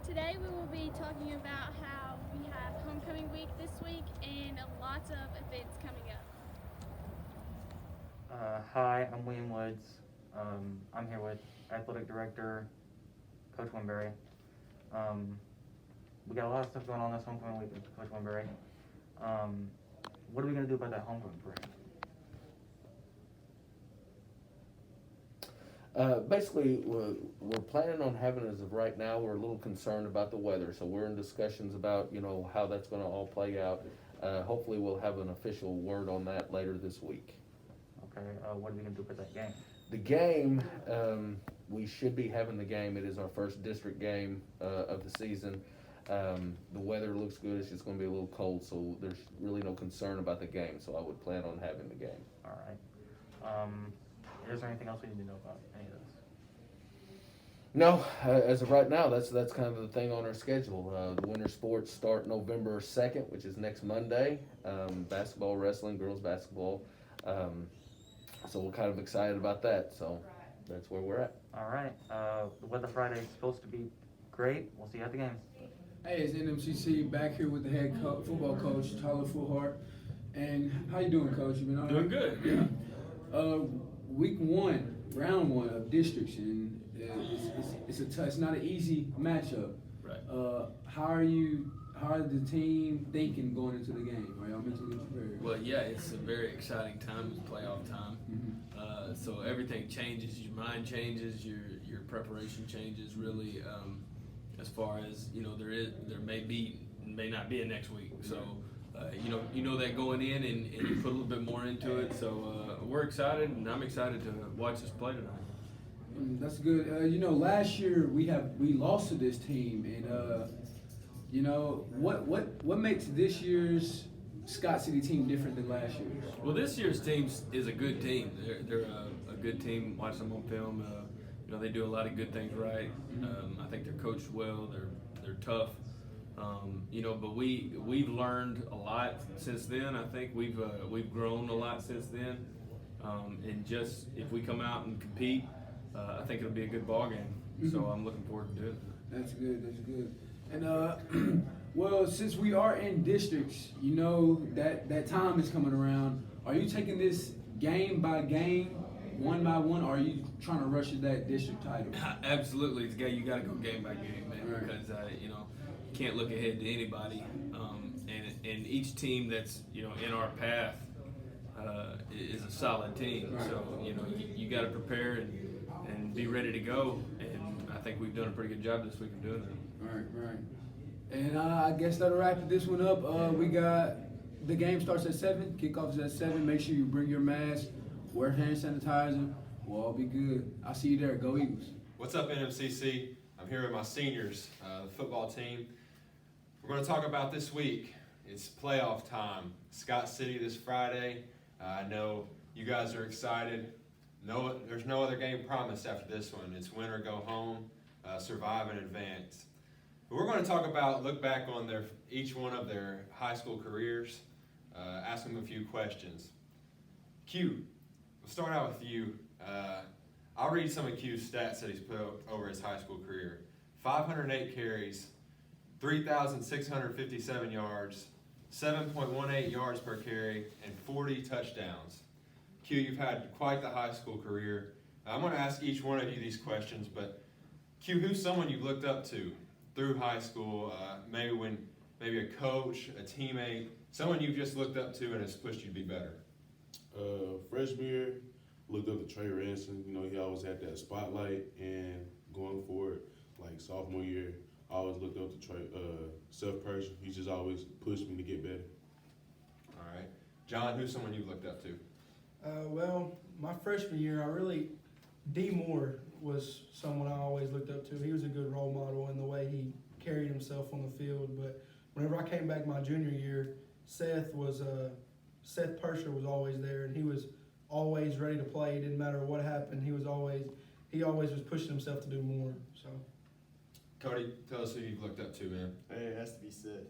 Today we will be talking about how we have homecoming week this week and lots of events coming up. Hi, I'm William Woods. I'm here with Athletic Director Coach Winberry. Um, we got a lot of stuff going on this homecoming week with Coach Winberry. What are we going to do about that homecoming parade? Basically, we're planning on having, as of right now, we're a little concerned about the weather, so we're in discussions about, how that's gonna all play out. Hopefully we'll have an official word on that later this week. Okay, what are we going to do about that game? The game, we should be having the game. It is our first district game, of the season. The weather looks good, it's just gonna be a little cold, so there's really no concern about the game, so I would plan on having the game. All right. Is there anything else we need to know about any of this? No, as of right now, that's kind of the thing on our schedule. The winter sports start November 2nd, which is next Monday. Basketball, wrestling, girls basketball. So we're kind of excited about that. So that's where we're at. All right. The weather Friday is supposed to be great. We'll see you at the game. Hey, it's NMCC back here with the head football coach, Coach Fullhart. And how you doing, Coach? You been all right? Doing good. Yeah. Week one, round one of districts, and it's not an easy matchup. Right. How are the team thinking going into the game? Are y'all mentally prepared? Well, yeah, it's a very exciting time. It's playoff time. So everything changes. Your mind changes. Your preparation changes. Really, as far as there may not be a next week. So you know that going in, and you put a little bit more into it. So we're excited, and I'm excited to watch us play tonight. That's good. Last year we lost to this team, and what makes this year's Scott City team different than last year's? Well, this year's team is a good team. They're a good team. Watch them on film. They do a lot of good things right. I think they're coached well. They're tough. But we've learned a lot since then. I think we've grown a lot since then. And just if we come out and compete, I think it'll be a good ball game. So I'm looking forward to doing it. That's good. And well, since we are in districts, that time is coming around. Are you taking this game by game, one by one, or are you trying to rush that district title? Absolutely, you got to go game by game, man, Right. because you can't look ahead to anybody. And each team that's in our path is a solid team. Right. So you got to prepare and be ready to go. And I think we've done a pretty good job this week of doing that. Right. And I guess that'll wrap this one up. We got the game starts at 7. Kickoff is at 7. Make sure you bring your mask, wear hand sanitizer. We'll all be good. I'll see you there. Go Eagles. What's up, NMCC? I'm here with my seniors, the football team. We're going to talk about this week. It's playoff time. Scott City this Friday. I know you guys are excited. No, there's no other game promised after this one. It's win or go home, survive and advance. But we're going to look back on each one of their high school careers, ask them a few questions. Q, we'll start out with you. I'll read some of Q's stats that he's put over his high school career. 508 carries, 3,657 yards, 7.18 yards per carry, and 40 touchdowns. Q, you've had quite the high school career. I'm going to ask each one of you these questions, but Q, who's someone you've looked up to through high school, maybe a coach, a teammate, someone you've just looked up to and has pushed you to be better? Freshman year, looked up to Trey Ransom. He always had that spotlight, and going forward, like sophomore year, I always looked up to Seth Pershing. He just always pushed me to get better. All right. John, who's someone you've looked up to? Well, my freshman year, D. Moore was someone I always looked up to. He was a good role model in the way he carried himself on the field. But whenever I came back my junior year, Seth Persher was always there, and he was always ready to play. It didn't matter what happened. He always was pushing himself to do more. So, Cody, tell us who you've looked up to, man. Hey, it has to be Sid.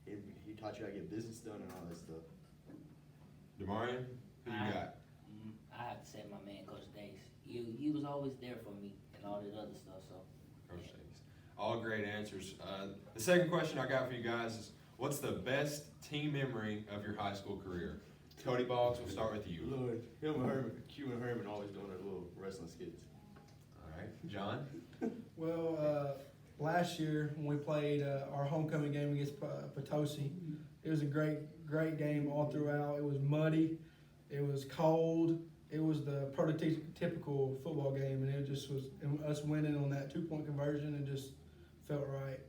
He taught you how to get business done and all that stuff. DeMarion, who you got? I have to say my man, Coach Dace. He was always there for me and all that other stuff. So. Coach Davis. All great answers. The second question I got for you guys is, what's the best team memory of your high school career? Cody Boggs, we'll start with you. Lord, him and Herman, Q and Herman always doing their little wrestling skits. All right, John? Well, last year when we played our homecoming game against Potosi, it was a great game all throughout. It was muddy, it was cold, it was the prototypical football game, and it just was and us winning on that 2-point conversion. It just felt right.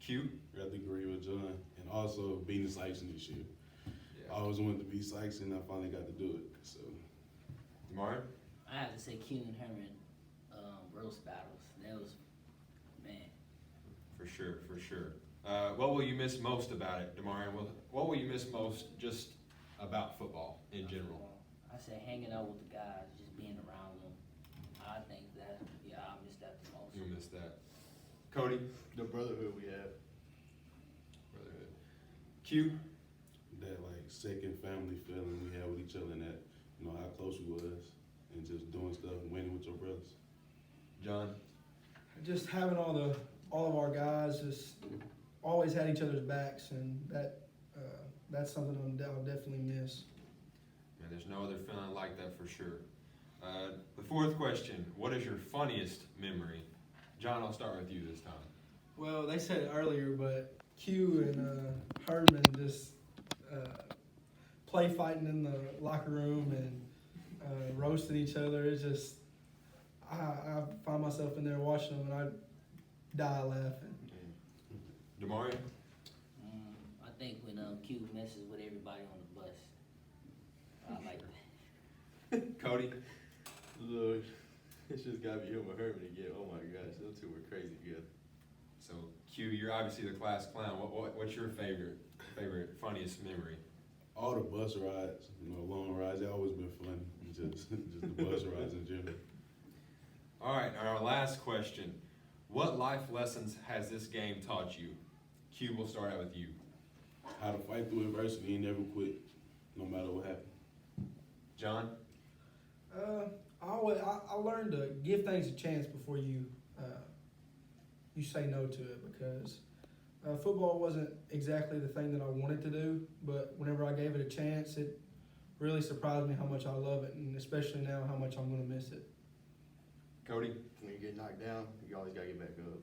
Q? I got to agree with John, and also beating Sykeston this year. Yeah. I always wanted to beat Sykeston, and I finally got to do it. So, Martin? I have to say Q and Herman roast battles. That was, man. For sure. What will you miss most about it, Demarion? What will you miss most just about football in general? I say hanging out with the guys, just being around them. I think that, I miss that the most. You'll miss that. Cody? The brotherhood we have. Brotherhood. Q? that like second family feeling we had with each other, and that, you know, how close we was, and just doing stuff and winning with your brothers. John? Just having all of our guys just always had each other's backs, and that's something I'll definitely miss. Yeah, there's no other feeling like that for sure. The fourth question, what is your funniest memory? John, I'll start with you this time. Well, they said it earlier, but Q and Herman just play fighting in the locker room and roasting each other. It's just, I find myself in there watching them, and I die laughing. Demarion? I think when Q messes with everybody on the bus. I like that. Cody? Look, it's just gotta be him and Herman again. Oh my gosh, those two were crazy together. So, Q, you're obviously the class clown. What's your favorite, funniest memory? All the bus rides, you know, long rides, they always been fun. Just the bus rides in general. All right, our last question. What life lessons has this game taught you? Q, we'll start out with you. How to fight through adversity and never quit, no matter what happens. John? I learned to give things a chance before you say no to it, because football wasn't exactly the thing that I wanted to do, but whenever I gave it a chance, it really surprised me how much I love it, and especially now how much I'm going to miss it. Cody? When you get knocked down, you always gotta get back up.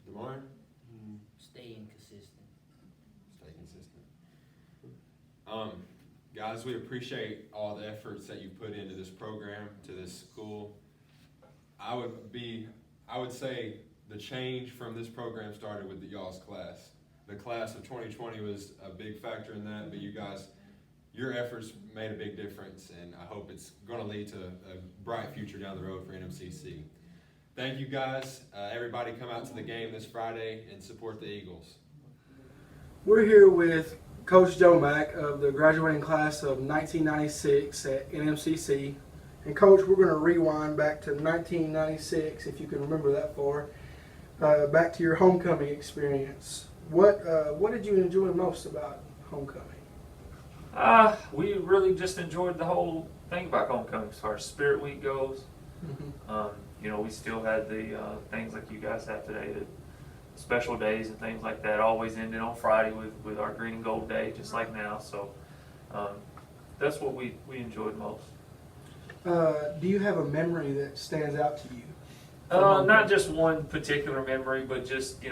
Demarion? Stay inconsistent. Stay consistent. Guys, we appreciate all the efforts that you put into this program, to this school. I would say the change from this program started with y'all's class. The class of 2020 was a big factor in that, but you guys, your efforts made a big difference, and I hope it's going to lead to a bright future down the road for NMCC. Thank you guys. Everybody come out to the game this Friday and support the Eagles. We're here with Coach Joe Mack of the graduating class of 1996 at NMCC. And Coach, we're going to rewind back to 1996, if you can remember that far, back to your homecoming experience. What did you enjoy most about homecoming? We really just enjoyed the whole thing about homecoming as far as Spirit Week goes. We still had the things like you guys have today, the special days and things like that, always ended on Friday with our green and gold day, just like now. So that's what we enjoyed most. Do you have a memory that stands out to you? Not just one particular memory, but just,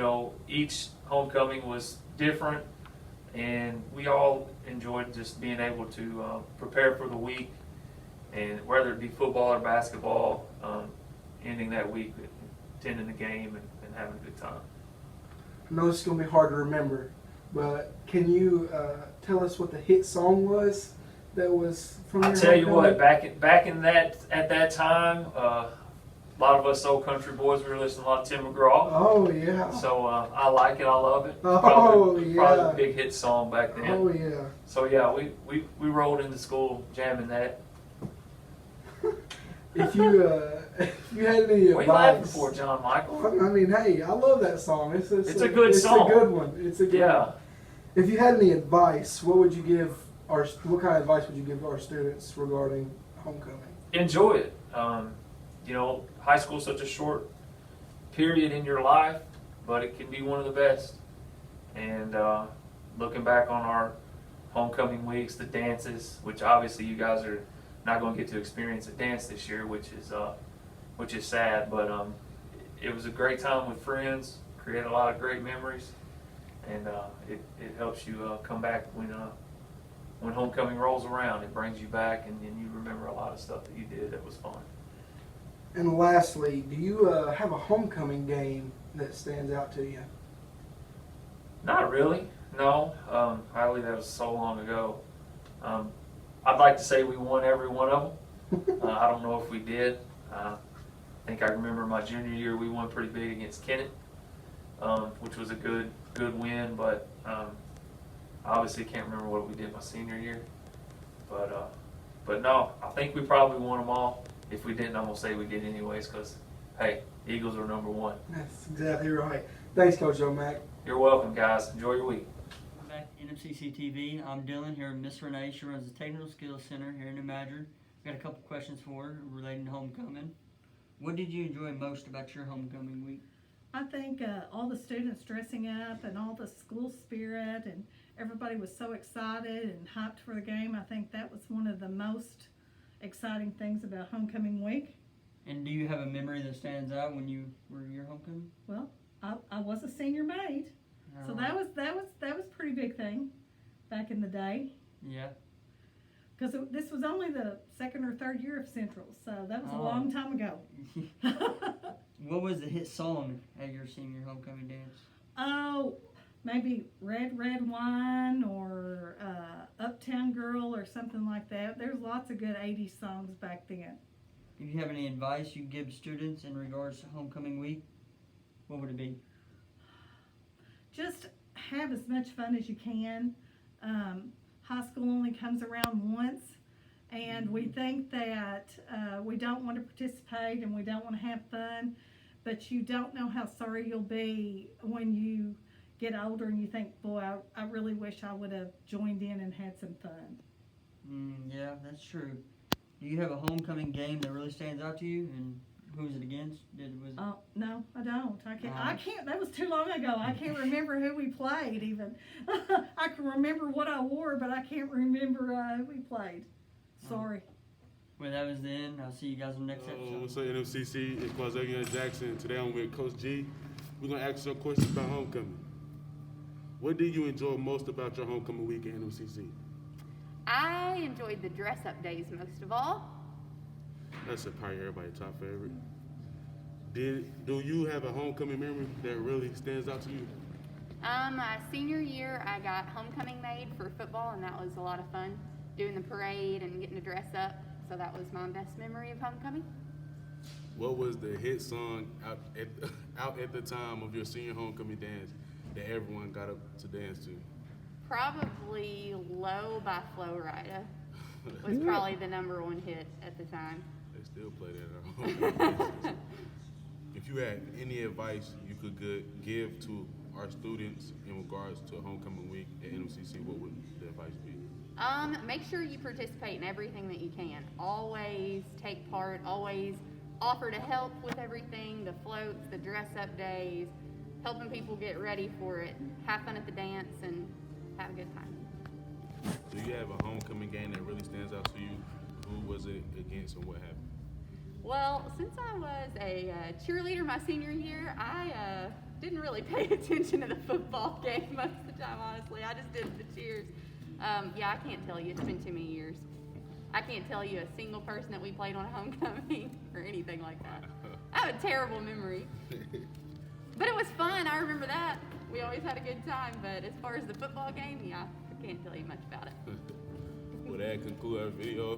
each homecoming was different, and we all enjoyed just being able to prepare for the week, and whether it be football or basketball, ending that week, attending the game and having a good time. I know this is going to be hard to remember, but can you tell us what the hit song was that was from your I'll tell you homecoming? what, back in at that time, a lot of us old country boys, we were listening to a lot of Tim McGraw. Oh, yeah. So I like it, I love it. Oh, Probably yeah. a big hit song back then. Oh, yeah. So yeah, we rolled into school jamming that. If you had any What are you laughing advice, for, John Michael? I mean, hey, I love that song. It's a good song. It's a good one. It's a good Yeah. one. If you had any advice, what would you give what kind of advice would you give our students regarding homecoming? Enjoy it. High school's such a short period in your life, but it can be one of the best. And looking back on our homecoming weeks, the dances, which obviously you guys are not going to get to experience a dance this year, which is sad, but it was a great time with friends, created a lot of great memories, and it helps you come back when homecoming rolls around. It brings you back, and you remember a lot of stuff that you did that was fun. And lastly, do you have a homecoming game that stands out to you? Not really, no. Highly, that was so long ago. I'd like to say we won every one of them. I don't know if we did. I think I remember my junior year we won pretty big against Kennett, which was a good win, but I obviously can't remember what we did my senior year. But no, I think we probably won them all. If we didn't, I'm going to say we did anyways, because, hey, Eagles are number one. That's exactly right. Thanks, Coach O'Mac. You're welcome, guys. Enjoy your week. Back to NMCC TV. I'm Dylan here with Miss Renee. She runs the Technical Skills Center here in New Madrid. Got a couple questions for her relating to homecoming. What did you enjoy most about your homecoming week? I think all the students dressing up and all the school spirit, and everybody was so excited and hyped for the game. I think that was one of the most exciting things about homecoming week. And do you have a memory that stands out when you were your homecoming? Well, I was a senior maid, so that was a pretty big thing back in the day. Yeah. Because this was only the second or third year of Central, so that was a long time ago. What was the hit song at your senior homecoming dance? Oh, maybe Red Red Wine or Uptown Girl or something like that. There's lots of good 80s songs back then. If you have any advice you give students in regards to homecoming week, what would it be? Just have as much fun as you can. High school only comes around once, and we think that we don't want to participate and we don't want to have fun, but you don't know how sorry you'll be when you get older and you think, boy, I really wish I would have joined in and had some fun. Yeah, that's true. Do you have a homecoming game that really stands out to you, and who was it against? No, I don't. I can't. That was too long ago. I can't remember who we played even. I can remember what I wore, but I can't remember who we played. Sorry. Well, that was the end. I'll see you guys on the next episode. What's up, NMCC? It's Quazarian Jackson. Today I'm with Coach G. We're going to ask you some questions about homecoming. What did you enjoy most about your homecoming week at NMCC? I enjoyed the dress-up days most of all. That's probably everybody's top favorite. Do you have a homecoming memory that really stands out to you? My senior year, I got homecoming made for football, and that was a lot of fun, doing the parade and getting to dress up. So that was my best memory of homecoming. What was the hit song out at the time of your senior homecoming dance that everyone got up to dance to? Probably Low by Flo Rida was probably the #1 hit at the time. They still play that at home. If you had any advice you could give to our students in regards to homecoming week at NMCC, what would the advice be? Make sure you participate in everything that you can. Always take part, always offer to help with everything, the floats, the dress-up days, helping people get ready for it, have fun at the dance, and have a good time. Do you have a homecoming game that really stands out to you? Who was it against and what happened? Well, since I was a cheerleader my senior year, I didn't really pay attention to the football game most of the time, honestly. I just did the cheers. Yeah, I can't tell you. It's been too many years. I can't tell you a single person that we played on a homecoming or anything like that. I have a terrible memory. But it was fun. I remember that. We always had a good time. But as far as the football game, yeah, I can't tell you much about it. Well, that concludes our video.